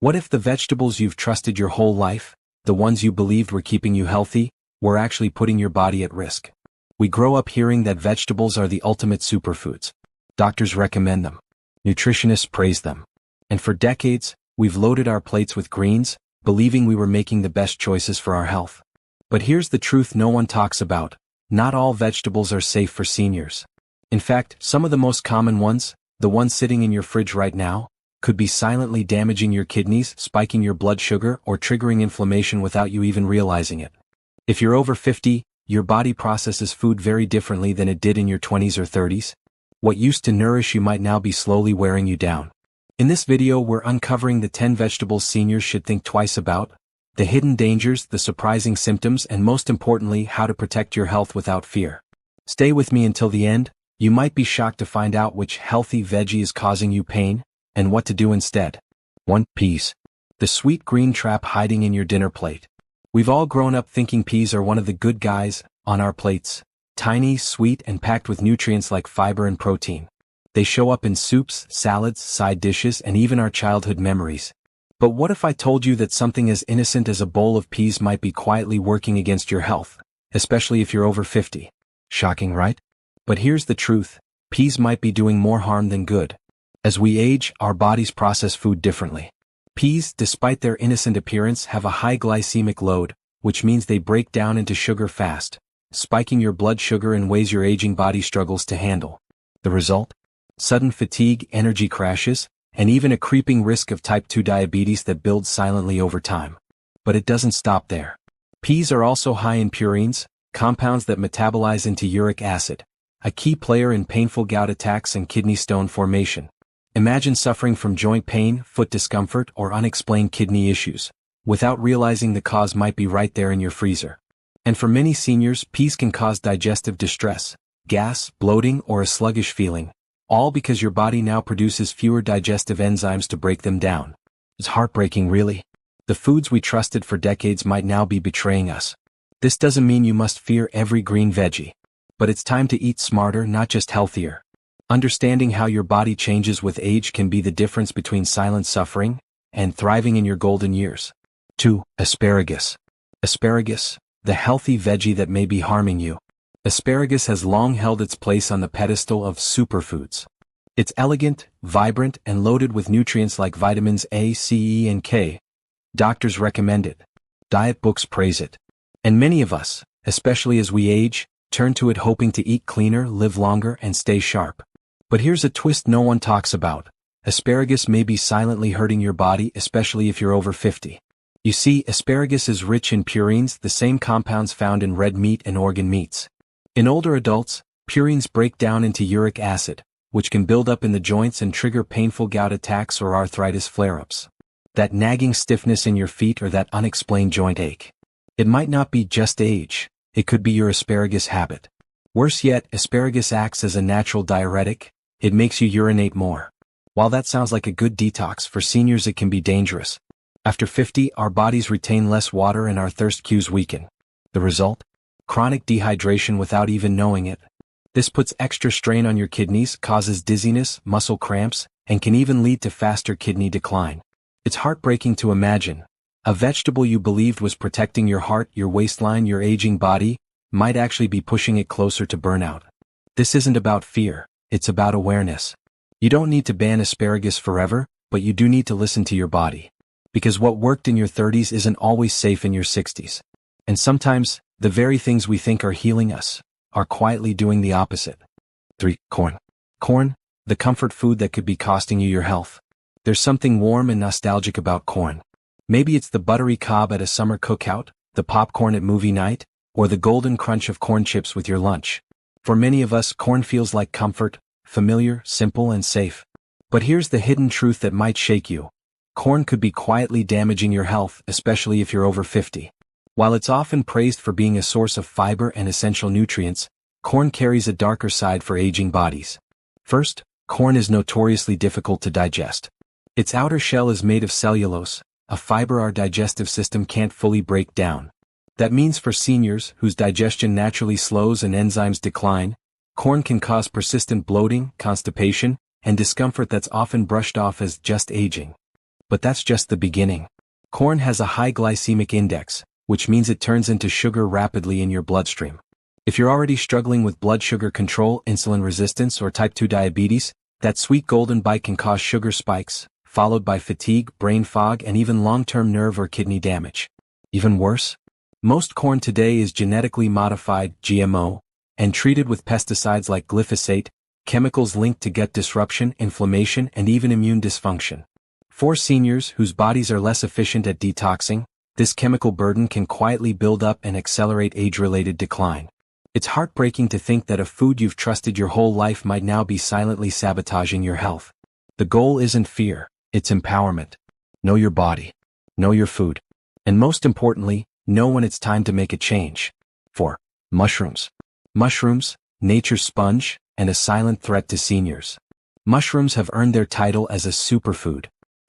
What if the vegetables you've trusted your whole life, the ones you believed were keeping you healthy, were actually putting your body at risk? We grow up hearing that vegetables are the ultimate superfoods. Doctors recommend them. Nutritionists praise them. And for decades, we've loaded our plates with greens, believing we were making the best choices for our health. But here's the truth no one talks about. Not all vegetables are safe for seniors. In fact, some of the most common ones, the ones sitting in your fridge right now, could be silently damaging your kidneys, spiking your blood sugar, or triggering inflammation without you even realizing it. If you're over 50, your body processes food very differently than it did in your 20s or 30s. What used to nourish you might now be slowly wearing you down. In this video, we're uncovering the 10 vegetables seniors should think twice about, the hidden dangers, the surprising symptoms, and most importantly, how to protect your health without fear. Stay with me until the end. You might be shocked to find out which healthy veggie is causing you pain, and what to do instead. 1. Peas. The sweet green trap hiding in your dinner plate. We've all grown up thinking peas are one of the good guys on our plates. Tiny, sweet, and packed with nutrients like fiber and protein. They show up in soups, salads, side dishes, and even our childhood memories. But what if I told you that something as innocent as a bowl of peas might be quietly working against your health, especially if you're over 50? Shocking, right? But here's the truth. Peas might be doing more harm than good. As we age, our bodies process food differently. Peas, despite their innocent appearance, have a high glycemic load, which means they break down into sugar fast, spiking your blood sugar in ways your aging body struggles to handle. The result? Sudden fatigue, energy crashes, and even a creeping risk of type 2 diabetes that builds silently over time. But it doesn't stop there. Peas are also high in purines, compounds that metabolize into uric acid, a key player in painful gout attacks and kidney stone formation. Imagine suffering from joint pain, foot discomfort, or unexplained kidney issues, without realizing the cause might be right there in your freezer. And for many seniors, peas can cause digestive distress, gas, bloating, or a sluggish feeling, all because your body now produces fewer digestive enzymes to break them down. It's heartbreaking, really. The foods we trusted for decades might now be betraying us. This doesn't mean you must fear every green veggie. But it's time to eat smarter, not just healthier. Understanding how your body changes with age can be the difference between silent suffering and thriving in your golden years. 2. Asparagus. Asparagus, the healthy veggie that may be harming you. Asparagus has long held its place on the pedestal of superfoods. It's elegant, vibrant, and loaded with nutrients like vitamins A, C, E, and K. Doctors recommend it. Diet books praise it. And many of us, especially as we age, turn to it hoping to eat cleaner, live longer, and stay sharp. But here's a twist no one talks about. Asparagus may be silently hurting your body, especially if you're over 50. You see, asparagus is rich in purines, the same compounds found in red meat and organ meats. In older adults, purines break down into uric acid, which can build up in the joints and trigger painful gout attacks or arthritis flare-ups. That nagging stiffness in your feet or that unexplained joint ache. It might not be just age. It could be your asparagus habit. Worse yet, asparagus acts as a natural diuretic. It makes you urinate more. While that sounds like a good detox, for seniors it can be dangerous. After 50, our bodies retain less water and our thirst cues weaken. The result? Chronic dehydration without even knowing it. This puts extra strain on your kidneys, causes dizziness, muscle cramps, and can even lead to faster kidney decline. It's heartbreaking to imagine. A vegetable you believed was protecting your heart, your waistline, your aging body, might actually be pushing it closer to burnout. This isn't about fear. It's about awareness. You don't need to ban asparagus forever, but you do need to listen to your body. Because what worked in your 30s isn't always safe in your 60s. And sometimes, the very things we think are healing us are quietly doing the opposite. 3. Corn. Corn, the comfort food that could be costing you your health. There's something warm and nostalgic about corn. Maybe it's the buttery cob at a summer cookout, the popcorn at movie night, or the golden crunch of corn chips with your lunch. For many of us, corn feels like comfort, familiar, simple, and safe. But here's the hidden truth that might shake you. Corn could be quietly damaging your health, especially if you're over 50. While it's often praised for being a source of fiber and essential nutrients, corn carries a darker side for aging bodies. First, corn is notoriously difficult to digest. Its outer shell is made of cellulose, a fiber our digestive system can't fully break down. That means for seniors, whose digestion naturally slows and enzymes decline, corn can cause persistent bloating, constipation, and discomfort that's often brushed off as just aging. But that's just the beginning. Corn has a high glycemic index, which means it turns into sugar rapidly in your bloodstream. If you're already struggling with blood sugar control, insulin resistance, or type 2 diabetes, that sweet golden bite can cause sugar spikes, followed by fatigue, brain fog, and even long-term nerve or kidney damage. Even worse? Most corn today is genetically modified, GMO, and treated with pesticides like glyphosate, chemicals linked to gut disruption, inflammation, and even immune dysfunction. For seniors whose bodies are less efficient at detoxing, this chemical burden can quietly build up and accelerate age-related decline. It's heartbreaking to think that a food you've trusted your whole life might now be silently sabotaging your health. The goal isn't fear, it's empowerment. Know your body. Know your food. And most importantly, know when it's time to make a change. 4. Mushrooms. Mushrooms, nature's sponge, and a silent threat to seniors. Mushrooms have earned their title as a superfood.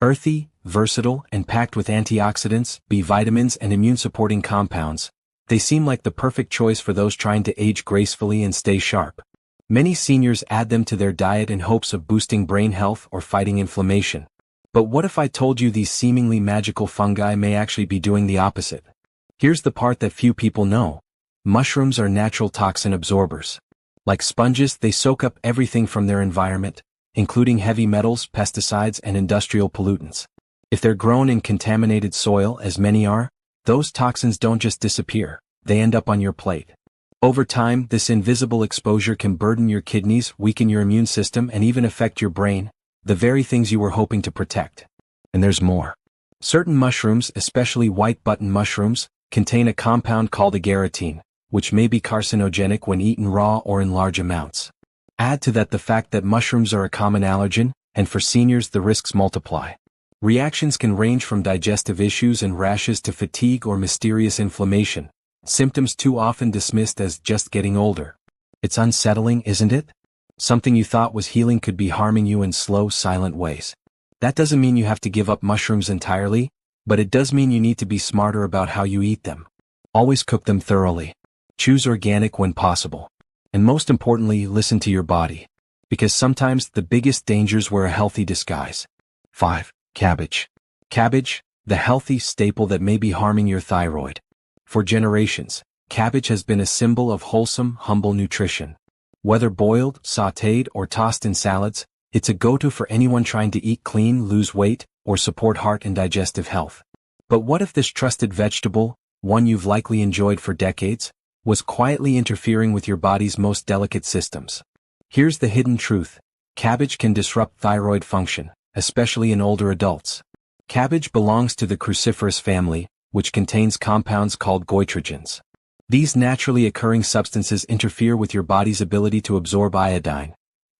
Earthy, versatile, and packed with antioxidants, B vitamins, and immune-supporting compounds, they seem like the perfect choice for those trying to age gracefully and stay sharp. Many seniors add them to their diet in hopes of boosting brain health or fighting inflammation. But what if I told you these seemingly magical fungi may actually be doing the opposite? Here's the part that few people know. Mushrooms are natural toxin absorbers. Like sponges, they soak up everything from their environment, including heavy metals, pesticides, and industrial pollutants. If they're grown in contaminated soil, as many are, those toxins don't just disappear, they end up on your plate. Over time, this invisible exposure can burden your kidneys, weaken your immune system, and even affect your brain, the very things you were hoping to protect. And there's more. Certain mushrooms, especially white button mushrooms, contain a compound called agarotine, which may be carcinogenic when eaten raw or in large amounts. Add to that the fact that mushrooms are a common allergen, and for seniors the risks multiply. Reactions can range from digestive issues and rashes to fatigue or mysterious inflammation, symptoms too often dismissed as just getting older. It's unsettling, isn't it? Something you thought was healing could be harming you in slow, silent ways. That doesn't mean you have to give up mushrooms entirely, but it does mean you need to be smarter about how you eat them. Always cook them thoroughly. Choose organic when possible. And most importantly, listen to your body. Because sometimes the biggest dangers wear a healthy disguise. 5. Cabbage. Cabbage, the healthy staple that may be harming your thyroid. For generations, cabbage has been a symbol of wholesome, humble nutrition. Whether boiled, sautéed, or tossed in salads, it's a go-to for anyone trying to eat clean, lose weight, or support heart and digestive health. But what if this trusted vegetable, one you've likely enjoyed for decades, was quietly interfering with your body's most delicate systems? Here's the hidden truth. Cabbage can disrupt thyroid function, especially in older adults. Cabbage belongs to the cruciferous family, which contains compounds called goitrogens. These naturally occurring substances interfere with your body's ability to absorb iodine,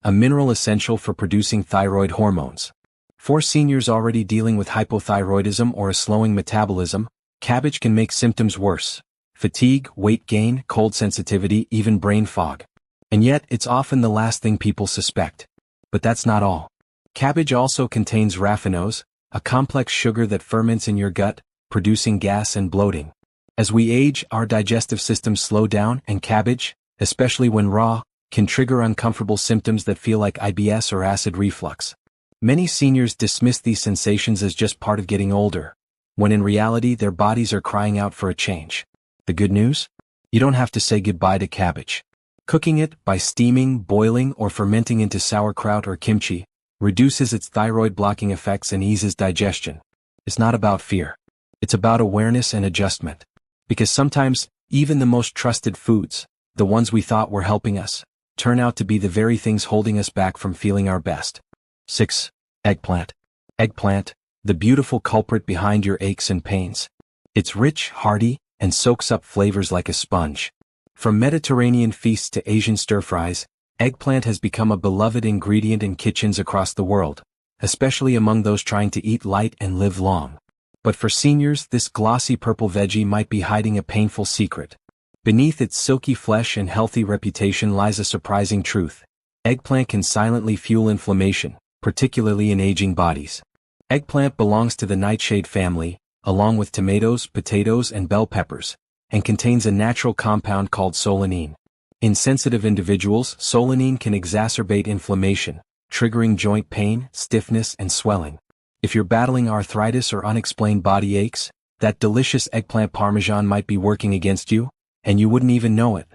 a mineral essential for producing thyroid hormones. For seniors already dealing with hypothyroidism or a slowing metabolism, cabbage can make symptoms worse: fatigue, weight gain, cold sensitivity, even brain fog. And yet, it's often the last thing people suspect. But that's not all. Cabbage also contains raffinose, a complex sugar that ferments in your gut, producing gas and bloating. As we age, our digestive systems slow down, and cabbage, especially when raw, can trigger uncomfortable symptoms that feel like IBS or acid reflux. Many seniors dismiss these sensations as just part of getting older, when in reality their bodies are crying out for a change. The good news? You don't have to say goodbye to cabbage. Cooking it, by steaming, boiling, or fermenting into sauerkraut or kimchi, reduces its thyroid-blocking effects and eases digestion. It's not about fear. It's about awareness and adjustment. Because sometimes, even the most trusted foods, the ones we thought were helping us, turn out to be the very things holding us back from feeling our best. 6. Eggplant. Eggplant, the beautiful culprit behind your aches and pains. It's rich, hearty, and soaks up flavors like a sponge. From Mediterranean feasts to Asian stir-fries, eggplant has become a beloved ingredient in kitchens across the world, especially among those trying to eat light and live long. But for seniors, this glossy purple veggie might be hiding a painful secret. Beneath its silky flesh and healthy reputation lies a surprising truth. Eggplant can silently fuel inflammation, particularly in aging bodies. Eggplant belongs to the nightshade family, along with tomatoes, potatoes, and bell peppers, and contains a natural compound called solanine. In sensitive individuals, solanine can exacerbate inflammation, triggering joint pain, stiffness, and swelling. If you're battling arthritis or unexplained body aches, that delicious eggplant parmesan might be working against you, and you wouldn't even know it.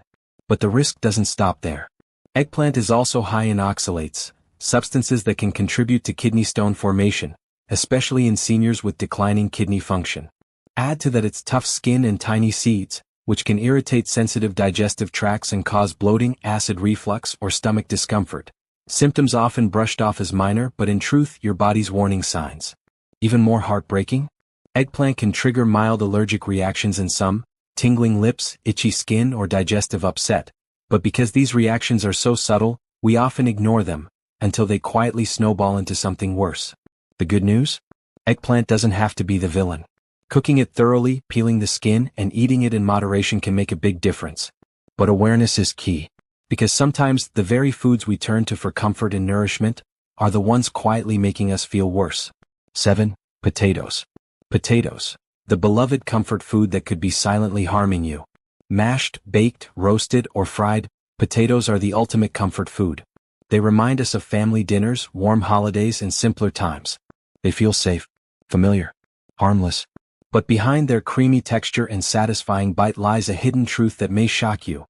But the risk doesn't stop there. Eggplant is also high in oxalates, substances that can contribute to kidney stone formation, especially in seniors with declining kidney function. Add to that its tough skin and tiny seeds, which can irritate sensitive digestive tracts and cause bloating, acid reflux, or stomach discomfort. Symptoms often brushed off as minor, but in truth, your body's warning signs. Even more heartbreaking? Eggplant can trigger mild allergic reactions in some, tingling lips, itchy skin, or digestive upset. But because these reactions are so subtle, we often ignore them, until they quietly snowball into something worse. The good news? Eggplant doesn't have to be the villain. Cooking it thoroughly, peeling the skin, and eating it in moderation can make a big difference. But awareness is key. Because sometimes the very foods we turn to for comfort and nourishment are the ones quietly making us feel worse. 7. Potatoes. Potatoes. The beloved comfort food that could be silently harming you. Mashed, baked, roasted, or fried, potatoes are the ultimate comfort food. They remind us of family dinners, warm holidays, and simpler times. They feel safe, familiar, harmless. But behind their creamy texture and satisfying bite lies a hidden truth that may shock you.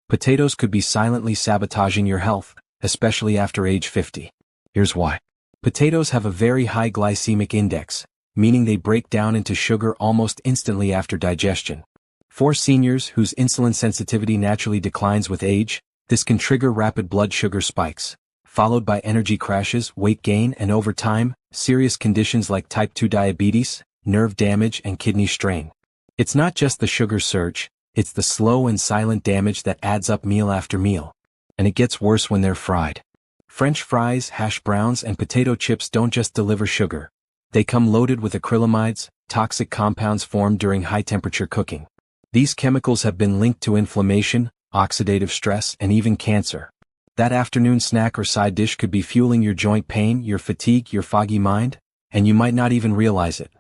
Potatoes could be silently sabotaging your health, especially after age 50. Here's why. Potatoes have a very high glycemic index, meaning they break down into sugar almost instantly after digestion. For seniors whose insulin sensitivity naturally declines with age, this can trigger rapid blood sugar spikes, followed by energy crashes, weight gain, and over time, serious conditions like type 2 diabetes, nerve damage, and kidney strain. It's not just the sugar surge, it's the slow and silent damage that adds up meal after meal. And it gets worse when they're fried. French fries, hash browns, and potato chips don't just deliver sugar. They come loaded with acrylamides, toxic compounds formed during high-temperature cooking. These chemicals have been linked to inflammation, oxidative stress, and even cancer. That afternoon snack or side dish could be fueling your joint pain, your fatigue, your foggy mind, and you might not even realize it.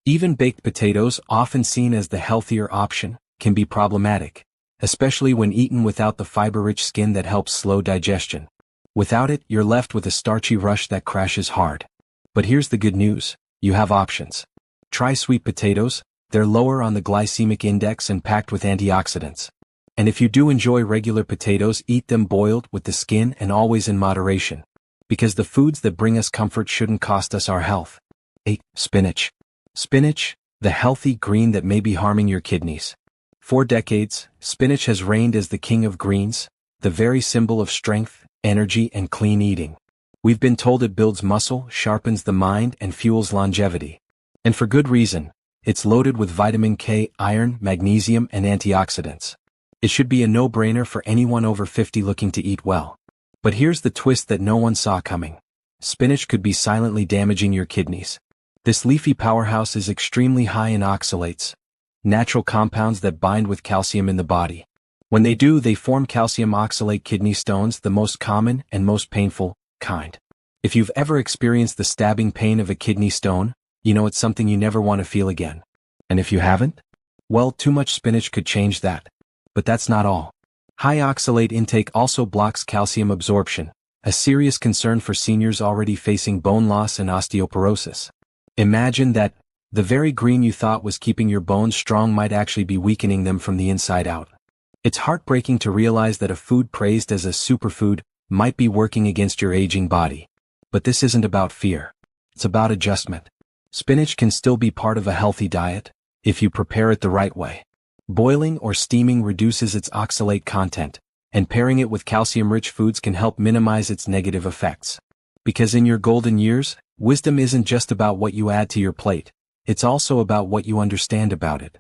Even baked potatoes, often seen as the healthier option, can be problematic, especially when eaten without the fiber-rich skin that helps slow digestion. Without it, you're left with a starchy rush that crashes hard. But here's the good news. You have options. Try sweet potatoes. They're lower on the glycemic index and packed with antioxidants. And if you do enjoy regular potatoes, eat them boiled with the skin and always in moderation. Because the foods that bring us comfort shouldn't cost us our health. 8. Spinach. Spinach, the healthy green that may be harming your kidneys. For decades, spinach has reigned as the king of greens, the very symbol of strength, energy, and clean eating. We've been told it builds muscle, sharpens the mind, and fuels longevity. And for good reason. It's loaded with vitamin K, iron, magnesium, and antioxidants. It should be a no-brainer for anyone over 50 looking to eat well. But here's the twist that no one saw coming. Spinach could be silently damaging your kidneys. This leafy powerhouse is extremely high in oxalates, natural compounds that bind with calcium in the body. When they do, they form calcium oxalate kidney stones, the most common and most painful kind. If you've ever experienced the stabbing pain of a kidney stone, you know it's something you never want to feel again. And if you haven't? Well, too much spinach could change that. But that's not all. High oxalate intake also blocks calcium absorption, a serious concern for seniors already facing bone loss and osteoporosis. Imagine that the very green you thought was keeping your bones strong might actually be weakening them from the inside out. It's heartbreaking to realize that a food praised as a superfood might be working against your aging body. But this isn't about fear. It's about adjustment. Spinach can still be part of a healthy diet, if you prepare it the right way. Boiling or steaming reduces its oxalate content, and pairing it with calcium-rich foods can help minimize its negative effects. Because in your golden years, wisdom isn't just about what you add to your plate, it's also about what you understand about it.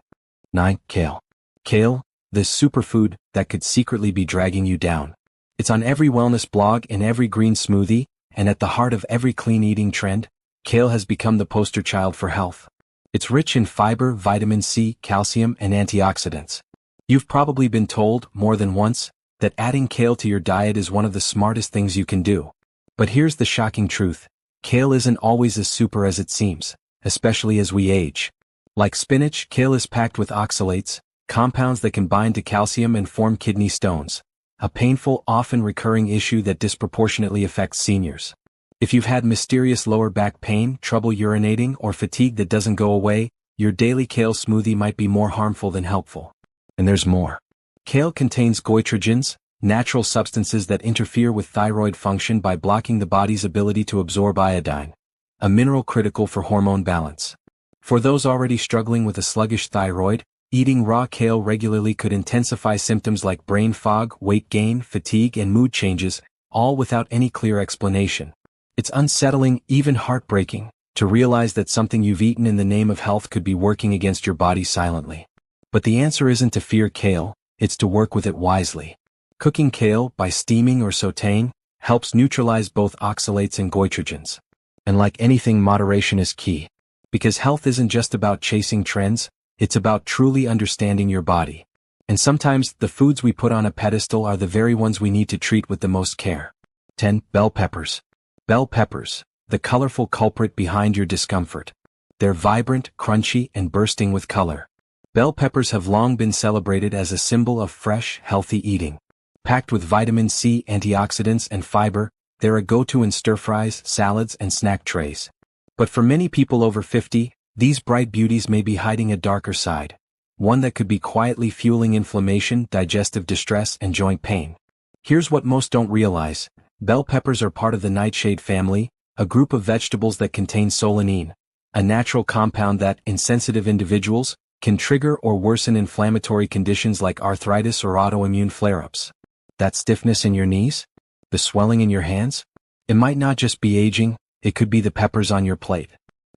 9. Kale. Kale, this superfood that could secretly be dragging you down. It's on every wellness blog and every green smoothie, and at the heart of every clean eating trend, kale has become the poster child for health. It's rich in fiber, vitamin C, calcium, and antioxidants. You've probably been told, more than once, that adding kale to your diet is one of the smartest things you can do. But here's the shocking truth. Kale isn't always as super as it seems, especially as we age. Like spinach, kale is packed with oxalates, compounds that can bind to calcium and form kidney stones, a painful, often recurring issue that disproportionately affects seniors. If you've had mysterious lower back pain, trouble urinating, or fatigue that doesn't go away, your daily kale smoothie might be more harmful than helpful. And there's more. Kale contains goitrogens, natural substances that interfere with thyroid function by blocking the body's ability to absorb iodine, a mineral critical for hormone balance. For those already struggling with a sluggish thyroid, eating raw kale regularly could intensify symptoms like brain fog, weight gain, fatigue, and mood changes, all without any clear explanation. It's unsettling, even heartbreaking, to realize that something you've eaten in the name of health could be working against your body silently. But the answer isn't to fear kale, it's to work with it wisely. Cooking kale, by steaming or sautéing, helps neutralize both oxalates and goitrogens. And like anything, moderation is key. Because health isn't just about chasing trends, it's about truly understanding your body. And sometimes, the foods we put on a pedestal are the very ones we need to treat with the most care. 10. Bell peppers. Bell peppers, the colorful culprit behind your discomfort. They're vibrant, crunchy, and bursting with color. Bell peppers have long been celebrated as a symbol of fresh, healthy eating. Packed with vitamin C, antioxidants, and fiber, they're a go-to in stir-fries, salads, and snack trays. But for many people over 50, these bright beauties may be hiding a darker side. One that could be quietly fueling inflammation, digestive distress, and joint pain. Here's what most don't realize. Bell peppers are part of the nightshade family, a group of vegetables that contain solanine, a natural compound that, in sensitive individuals, can trigger or worsen inflammatory conditions like arthritis or autoimmune flare-ups. That stiffness in your knees? The swelling in your hands? It might not just be aging, it could be the peppers on your plate.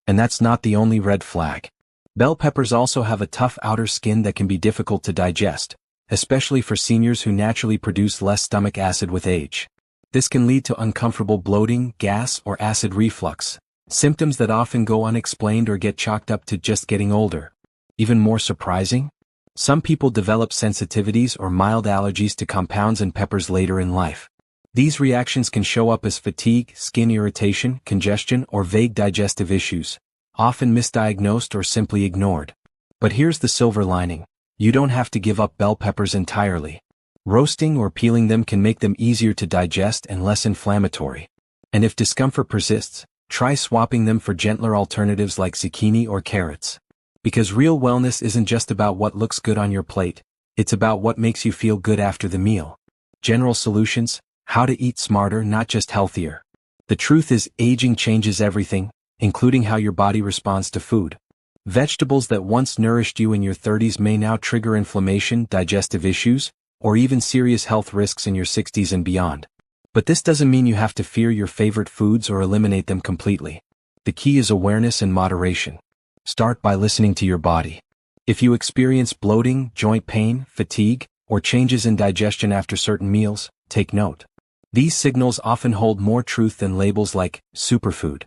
And that's not the only red flag. Bell peppers also have a tough outer skin that can be difficult to digest, especially for seniors who naturally produce less stomach acid with age. This can lead to uncomfortable bloating, gas, or acid reflux, symptoms that often go unexplained or get chalked up to just getting older. Even more surprising? Some people develop sensitivities or mild allergies to compounds in peppers later in life. These reactions can show up as fatigue, skin irritation, congestion, or vague digestive issues, often misdiagnosed or simply ignored. But here's the silver lining. You don't have to give up bell peppers entirely. Roasting or peeling them can make them easier to digest and less inflammatory. And if discomfort persists, try swapping them for gentler alternatives like zucchini or carrots. Because real wellness isn't just about what looks good on your plate, it's about what makes you feel good after the meal. General solutions: how to eat smarter, not just healthier. The truth is, aging changes everything, including how your body responds to food. Vegetables that once nourished you in your 30s may now trigger inflammation, digestive issues, or even serious health risks in your 60s and beyond. But this doesn't mean you have to fear your favorite foods or eliminate them completely. The key is awareness and moderation. Start by listening to your body. If you experience bloating, joint pain, fatigue, or changes in digestion after certain meals, take note. These signals often hold more truth than labels like superfood.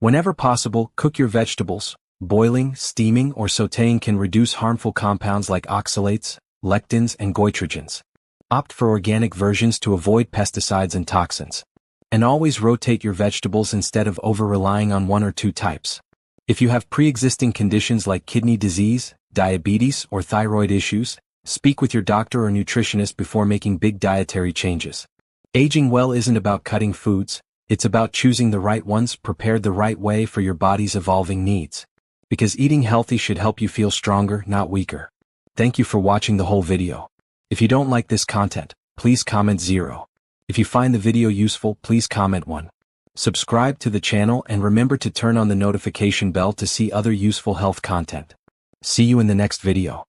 Whenever possible, cook your vegetables. Boiling, steaming, or sautéing can reduce harmful compounds like oxalates, lectins, and goitrogens. Opt for organic versions to avoid pesticides and toxins. And always rotate your vegetables instead of over-relying on one or two types. If you have pre-existing conditions like kidney disease, diabetes, or thyroid issues, speak with your doctor or nutritionist before making big dietary changes. Aging well isn't about cutting foods, it's about choosing the right ones prepared the right way for your body's evolving needs. Because eating healthy should help you feel stronger, not weaker. Thank you for watching the whole video. If you don't like this content, please comment 0. If you find the video useful, please comment 1. Subscribe to the channel and remember to turn on the notification bell to see other useful health content. See you in the next video.